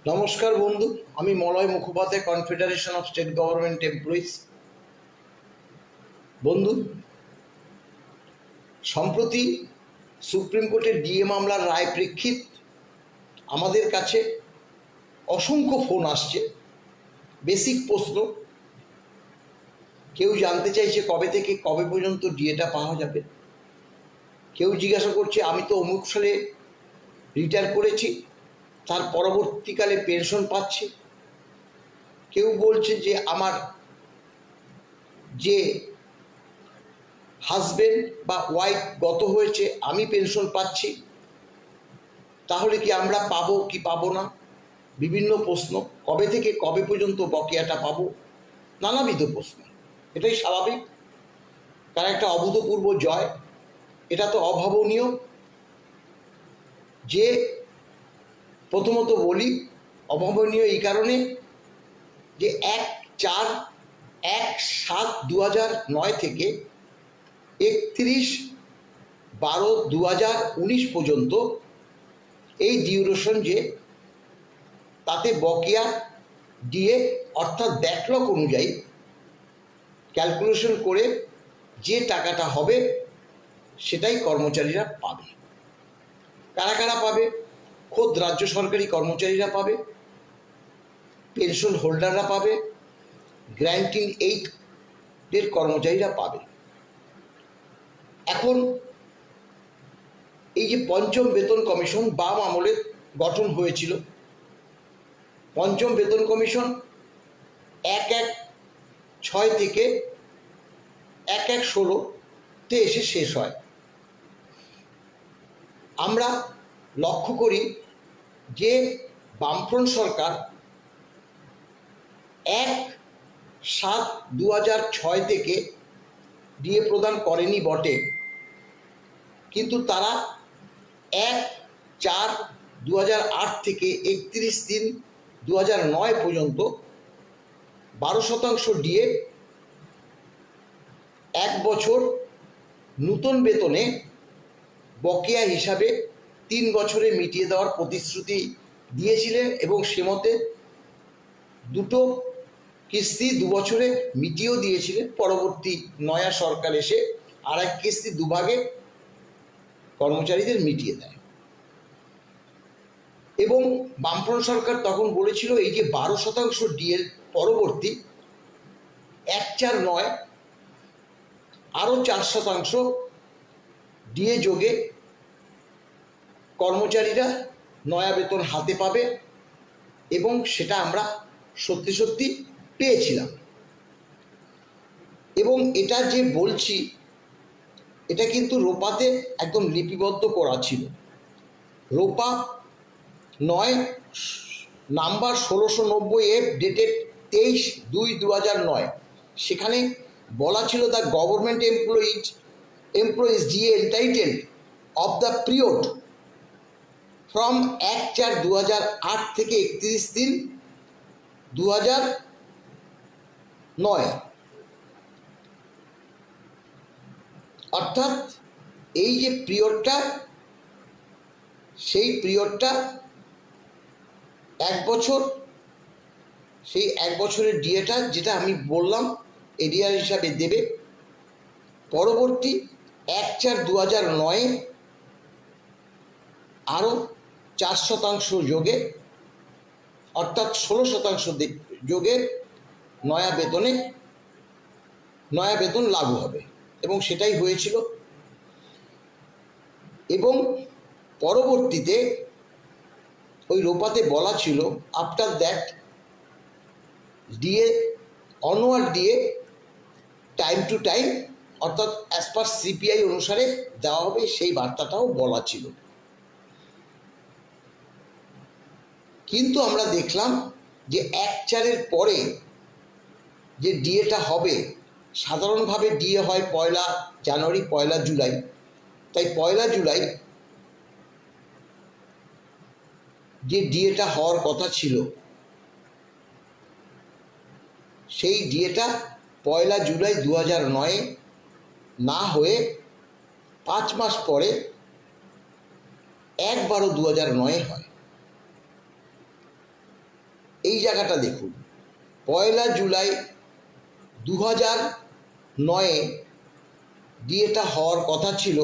নমস্কার বন্ধু, আমি Malay Mukhopadhyay, confederation of state government employees. বন্ধু, সম্প্রতি সুপ্রিম কোর্টের ডিএ মামলার রায় প্রেক্ষিত আমাদের কাছে অসংখ্য ফোন আসছে। বেসিক প্রশ্ন, কেউ জানতে চাইছে কবে থেকে কবে পর্যন্ত ডিএটা পাওয়া যাবে। কেউ জিজ্ঞাসা করছে আমি তো অমুক সালে রিটায়ার করেছি, তার পরবর্তীকালে পেনশন পাচ্ছি। কেউ বলছে যে আমার যে হাজবেন্ড বা ওয়াইফ গত হয়েছে, আমি পেনশন পাচ্ছি, তাহলে কি আমরা পাবো কি পাবো না। বিভিন্ন প্রশ্ন, কবে থেকে কবে পর্যন্ত বকেয়াটা পাবো, নানাবিধ প্রশ্ন। এটাই স্বাভাবিক, কারণ একটা অভূতপূর্ব জয়, এটা তো অভাবনীয়। যে প্রথমত বলি অভাবনীয় এই কারণে যে 1/4/1/7/2009 থেকে 31/12/2019 পর্যন্ত এই ডিউরেশন, যে তাতে বকেয়া ডিএ অর্থাৎ ব্যাকলগ অনুযায়ী ক্যালকুলেশন করে যে টাকাটা হবে সেটাই কর্মচারীরা পাবে। কারা কারা পাবে? খোদ রাজ্য সরকারি কর্মচারীরা পাবে, পেনশন হোল্ডাররা পাবে, গ্র্যান্টিং এইডের কর্মচারীরা পাবে। এখন এই যে পঞ্চম বেতন কমিশন বাম আমলে গঠন হয়েছিল, পঞ্চম বেতন কমিশন 1/1/6 থেকে 1/1/16-তে এসে শেষ হয়। আমরা লক্ষ্য করি যে বামফ্রন্ট সরকার 1/7/2006 থেকে ডিএ প্রদান করেনি বটে, কিন্তু তারা 1/4/2008 থেকে 31/3/2009 পর্যন্ত 12% ডিএ 1 বছর নূতন বেতনে বকেয়া হিসাবে 3 বছরে মিটিয়ে দেওয়ার প্রতিশ্রুতি দিয়েছিলেন, এবং সে মতে দুটো কিস্তি 2 বছরে মিটিয়েও দিয়েছিলেন। পরবর্তী নয়া সরকার এসে আর এক কিস্তি দুভাগে কর্মচারীদের মিটিয়ে দেয়। এবং বামফ্রন্ট সরকার তখন বলেছিল এই যে 12% ডিএর পরবর্তী 1/4/9 আরও 4% ডিএ যোগে কর্মচারীরা নয়া বেতন হাতে পাবে, এবং সেটা আমরা সত্যি সত্যি পেয়েছিলাম। এবং এটা যে বলছি, এটা কিন্তু রোপাতে একদম লিপিবদ্ধ করা ছিল। রোপা 9 নাম্বার 1690F ডেটেড 23/2/2009, সেখানে বলা ছিল the government employees DA entitled of the period from 1/4/2008 থেকে 31/3/2009, অর্থাৎ এই যে পিরিয়ডটা, সেই পিরিয়ডটা 1 বছর। সেই 1 বছরের ডিএটা যেটা আমি বললাম এরিয়ার হিসাবে দেবে। পরবর্তী 1/4/2009 আরও 4% যোগে, অর্থাৎ 16% যোগে নয়া বেতন লাগু হবে, এবং সেটাই হয়েছিল। এবং পরবর্তীতে ওই রোপাতে বলা ছিল after that DA onward DA time to time, অর্থাৎ অ্যাজ পার সিপিআই অনুসারে দেওয়া হবে, সেই বার্তাটাও বলা ছিল। কিন্তু আমরা দেখলাম যে 1/4-এর পরে যে ডিএটা হবে, সাধারণভাবে ডিএ হয় 1 জানুয়ারি 1 জুলাই, তাই 1 জুলাই যে ডিএটা হওয়ার কথা ছিল, সেই ডিএটা 1 জুলাই 2009 না হয়ে 5 মাস পরে 1/12/2009 হয়। এই জায়গাটা দেখুন, 1 জুলাই 2009 ডিএটা হওয়ার কথা ছিল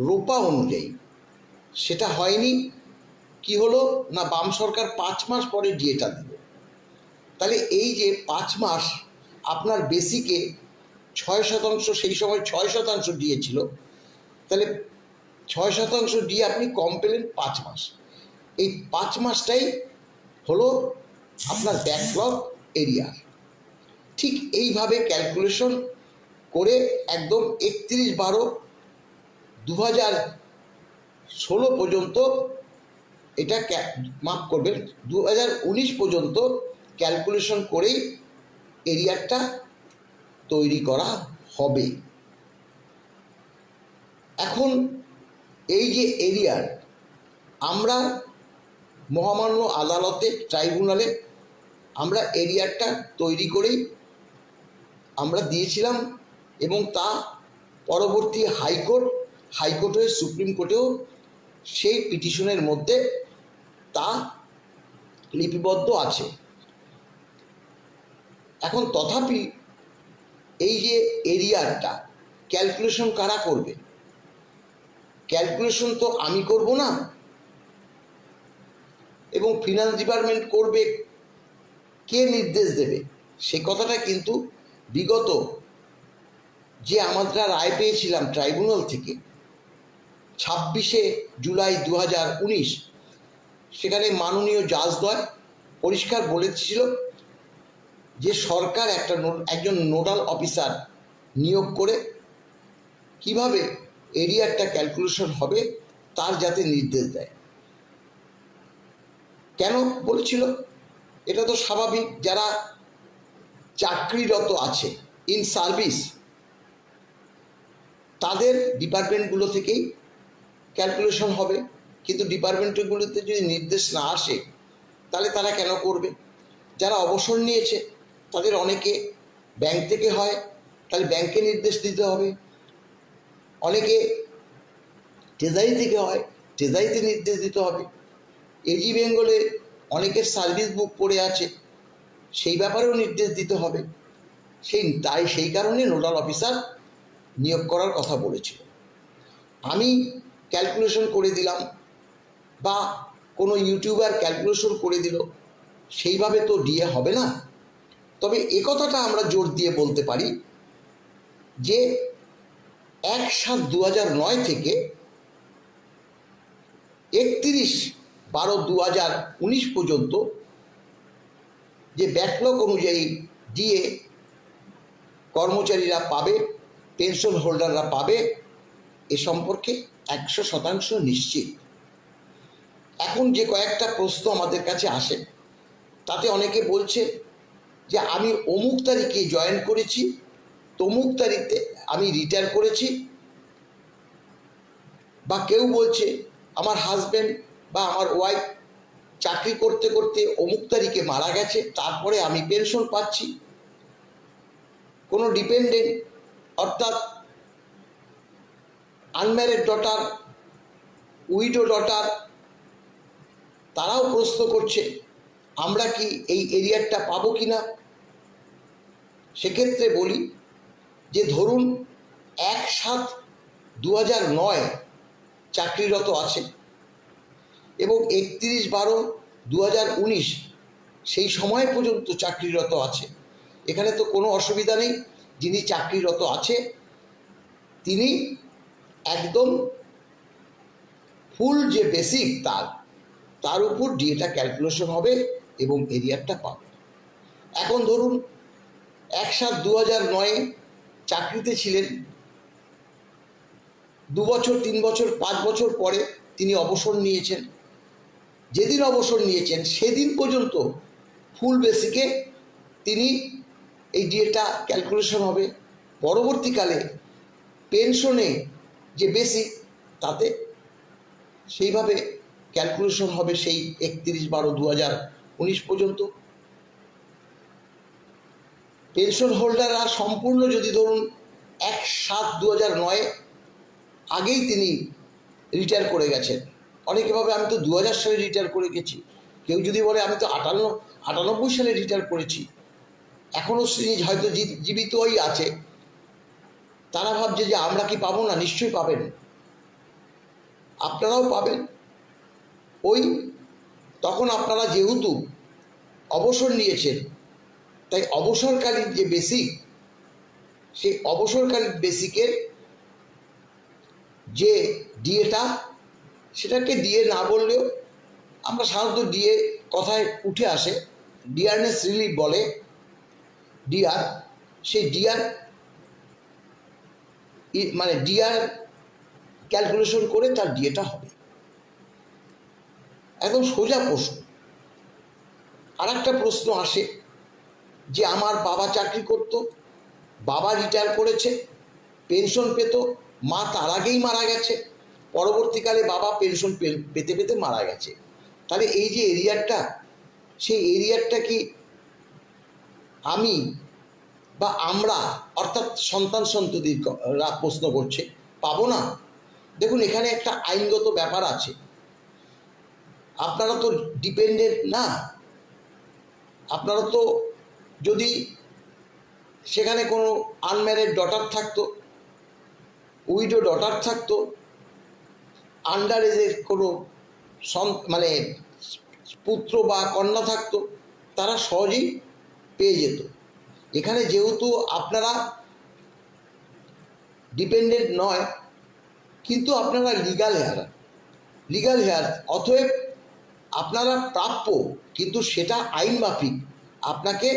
রোপা অনুযায়ী, সেটা হয়নি। কি হলো না, বাম সরকার 5 মাস পরে ডিএটা দিল। তাহলে এই যে 5 মাস আপনার বেসিকে 6%, সেই সময় 6% দিয়েছিল, তাহলে 6% দিয়ে আপনি কম পেলেন 5 মাস। এই 5 মাসটাই হলো আপনার ব্যাকলগ এরিয়া। ঠিক এইভাবে ক্যালকুলেশন করে একদম 31/12/2016 পর্যন্ত, এটা মাফ করবেন 2019 পর্যন্ত ক্যালকুলেশন করেই এরিয়াটা তৈরি করা হবে। এখন এই যে এরিয়ার, আমরা মহামান্য আদালতে, ট্রাইব্যুনালে আমরা এরিয়াটা তৈরি করেই আমরা দিয়েছিলাম, এবং তা পরবর্তী হাইকোর্ট হয়ে সুপ্রিম কোর্টেও সেই পিটিশনের মধ্যে তা লিপিবদ্ধ আছে। এখন তথাপি এই যে এরিয়াটা ক্যালকুলেশন কারা করবে? ক্যালকুলেশন তো আমি করব না, এবং ফিনান্স ডিপার্টমেন্ট করবে, কে নির্দেশ দেবে? সে কথাটা কিন্তু বিগত যে আমরা রায় পেয়েছিলাম ট্রাইব্যুনাল থেকে 26 জুলাই 2019, সেখানে মাননীয় জাজদ্বয় পরিষ্কার বলেছিল যে সরকার একজন নোডাল অফিসার নিয়োগ করে কিভাবে এরিয়াটা ক্যালকুলেশন হবে তার যাতে নির্দেশ দেয়। কেন বলেছিল? এটা তো স্বাভাবিক, যারা চাকরিরত আছে, ইন সার্ভিস, তাদের ডিপার্টমেন্টগুলো থেকেই ক্যালকুলেশন হবে। কিন্তু ডিপার্টমেন্টগুলোতে যদি নির্দেশ না আসে, তাহলে তারা কেন করবে? যারা অবসর নিয়েছে তাদের অনেকে ব্যাংক থেকে হয়, তাহলে ব্যাংকে নির্দেশ দিতে হবে। অনেকে ট্রেজারি থেকে হয়, ট্রেজারিতে নির্দেশ দিতে হবে। এজি বেঙ্গলে অনেকের সার্ভিস বুক পড়ে আছে, সেই ব্যাপারেও নির্দেশ দিতে হবে। সেই কারণে নোডাল অফিসার নিয়োগ করার কথা বলেছিল। আমি ক্যালকুলেশন করে দিলাম বা কোনো ইউটিউবার ক্যালকুলেশন করে দিল, সেইভাবে তো ডিএ হবে না। তবে একথাটা আমরা জোর দিয়ে বলতে পারি যে 1/7/2009 থেকে 31/12/2019 পর্যন্ত যে ব্যাকলগ অনুযায়ী ডিএ কর্মচারীরা পাবে, পেনশন হোল্ডাররা পাবে, এ সম্পর্কে 100% নিশ্চিত। এখন যে কয়েকটা প্রশ্ন আমাদের কাছে আসে, তাতে অনেকে বলছে যে আমি অমুক তারিখে জয়েন করেছি, তমুক তারিখে আমি রিটায়ার করেছি, বা কেউ বলছে আমার হাজব্যান্ড বা আমার ওয়াইফ চাকরি করতে করতে অমুক তারিখে মারা গেছে, তারপরে আমি পেনশন পাচ্ছি। কোনো ডিপেন্ডেন্ট, অর্থাৎ আনম্যারিড ডটার, উইডো ডটার, তারাও প্রশ্ন করছে আমরা কি এই এরিয়ারটা পাবো কি না। সেক্ষেত্রে বলি যে ধরুন 1/7/2009 চাকরিরত আছে এবং 31/12/2019 সেই সময় পর্যন্ত চাকরিরত আছে, এখানে তো কোনো অসুবিধা নেই। যিনি চাকরিরত আছে তিনি একদম ফুল যে বেসিক তার উপর ডিএটা ক্যালকুলেশন হবে এবং এরিয়ারটা পাবে। এখন ধরুন 1/7/2009 চাকরিতে ছিলেন, 2 বছর 3 বছর 5 বছর পরে তিনি অবসর নিয়েছেন। যেদিন অবসর নিয়েছেন সেদিন পর্যন্ত ফুল বেসিকে তিনি এই ডিএটা ক্যালকুলেশন হবে। পরবর্তীকালে পেনশনে যে বেসিক, তাতে সেইভাবে ক্যালকুলেশন হবে সেই 31/12/2019 পর্যন্ত। পেনশন হোল্ডাররা সম্পূর্ণ যদি ধরুন 1/7/2009 আগেই তিনি রিটায়ার করে গেছেন, অনেকে ভাবে আমি তো 2000 সালে রিটায়ার করে গেছি, কেউ যদি বলে আমি তো 98 সালে রিটায়ার করেছি, এখনও হয়তো জীবিতই আছে, তারা ভাবছে যে আমরা কি পাবো না? নিশ্চয়ই পাবেন, আপনারাও পাবেন। ওই তখন আপনারা যেহেতু অবসর নিয়েছেন, তাই অবসরকালীন যে বেসিক, সেই অবসরকালীন বেসিকের যে ডিএটা, সেটাকে ডিএ না বললেও আমরা সাধারণত ডিএ কথায় উঠে আসে, ডিয়ারনেস রিলিফ বলে, ডিআর। সেই ডিআর মানে ডিআর ক্যালকুলেশন করে তার ডিএটা হবে। একদম সোজা প্রশ্ন। আর একটা প্রশ্ন আসে যে আমার বাবা চাকরি করত, বাবা রিটায়ার করেছে, পেনশন পেত, মা তার আগেই মারা গেছে, পরবর্তীকালে বাবা পেনশন পেতে পেতে মারা গেছে। তাহলে এই যে এরিয়ারটা, সেই এরিয়ারটা কি আমি বা আমরা, অর্থাৎ সন্তান সন্ততিরা প্রশ্ন করছে, পাবো না? দেখুন, এখানে একটা আইনগত ব্যাপার আছে। আপনারা তো ডিপেন্ডেন্ট না, আপনারা তো যদি সেখানে কোনো আনম্যারিড ডটার থাকতো, উইডো ডটার থাকতো, আন্ডার এজের কোনো মানে পুত্র বা কন্যা থাকতো, তারা সহজেই পেয়ে যেত। এখানে যেহেতু আপনারা ডিপেন্ডেন্ট নয়, কিন্তু আপনারা লিগাল হেয়ার, অতএব আপনারা প্রাপ্য, কিন্তু সেটা আইন মাফিক আপনাকে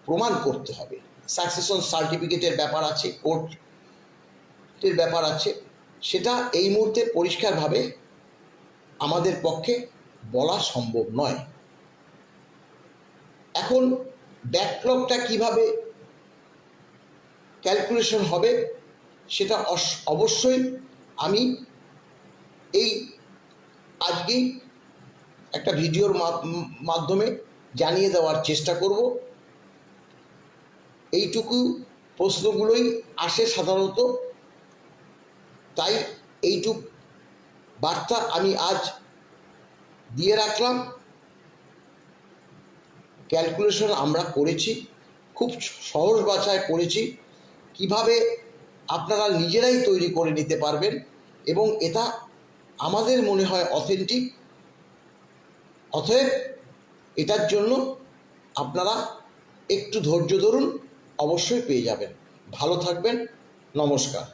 প্রমাণ করতে হবে। সাকসেশন সার্টিফিকেটের ব্যাপার আছে, কোর্টের ব্যাপার আছে, সেটা এই মুহূর্তে পরিষ্কারভাবে আমাদের পক্ষে বলা সম্ভব নয়। এখন ব্যাকলগটা কিভাবে ক্যালকুলেশন হবে সেটা অবশ্যই আমি এই আজকেই একটা ভিডিওর মাধ্যমে জানিয়ে দেওয়ার চেষ্টা করব। এইটুকু প্রশ্নগুলোই আসে সাধারণত, তাই এইটুকু বার্তা আমি আজ দিয়ে রাখলাম। ক্যালকুলেশন আমরা করেছি, খুব সহজ ভাষায় করেছি, কিভাবে আপনারা নিজেরাই তৈরি করে নিতে পারবেন, এবং এটা আমাদের মনে হয় অথেন্টিক। অতএব এটার জন্য আপনারা একটু ধৈর্য ধরুন, অবশ্যই পেয়ে যাবেন। ভালো থাকবেন, নমস্কার।